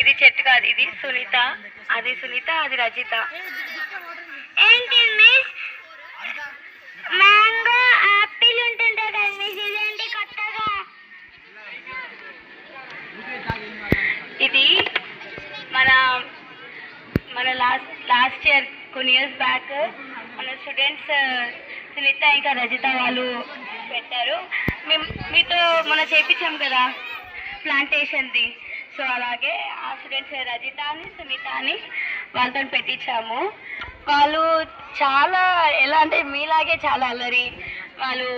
ఇది చెట్టు కాదు, ఇది సునీత, అది సునీత, అది రజిత. ఏంటి మిస్? మ్యాంగో ఆపిల్ ఉంటుండే కదా మిస్, ఇదేంటి కొత్తగా? ఇది మన మన లాస్ట్ ఇయర్ కొన్ని ఇయర్స్ బ్యాక్ మన స్టూడెంట్స్ సునీత ఇంకా రజిత వాళ్ళు పెట్టారు. మేము మీతో మనం చేయించాం కదా ప్లాంటేషన్ది. సో అలాగే ఆ స్టూడెంట్స్ రజిత అని సునీత అని వాళ్ళతో పెట్టించాము. వాళ్ళు చాలా ఎలా అంటే మీలాగే చాలా అల్లరి. వాళ్ళు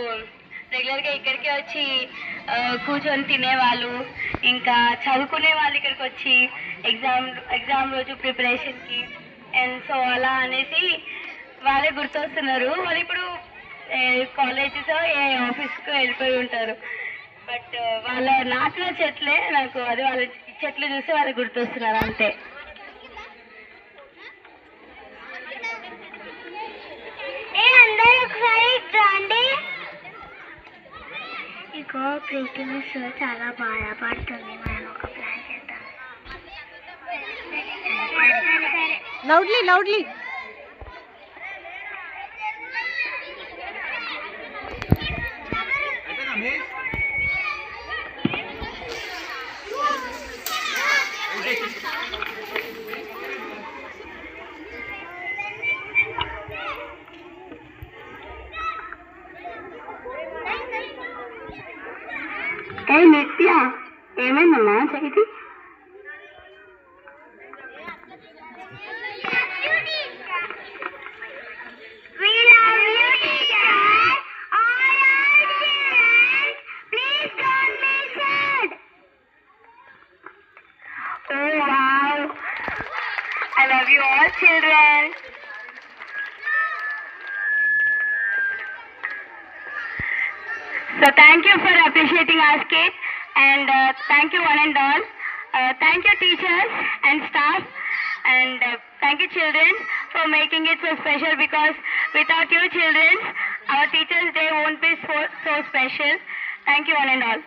రెగ్యులర్గా ఇక్కడికి వచ్చి కూర్చొని తినేవాళ్ళు, ఇంకా చదువుకునే వాళ్ళు ఇక్కడికి వచ్చి ఎగ్జామ్ రోజు ప్రిపరేషన్కి. అండ్ సో అలా అనేసి వాళ్ళే గుర్తొస్తున్నారు. వాళ్ళు ఇప్పుడు కాలేజెస్ ఏ ఆఫీస్కి వెళ్ళిపోయి ఉంటారు. బట్ వాళ్ళ నాటిన చెట్లే నాకు అది వాళ్ళ చెట్లు చూసి వాళ్ళు గుర్తొస్తున్నారు అంతే. ఇగో ప్రీతి మిస్ చాలా బాధపడుతుంది, మనం ఒక ప్లాన్ చేద్దాం. లౌడ్లీ ఏ నిత్య, ఏమైందమ్మా చదివి? Oh wow! I love you all, children. So thank you for appreciating our skit, and thank you one and all. Thank you teachers and staff, and thank you children for making it so special, because without you children, our Teachers' Day won't be so special. Thank you one and all.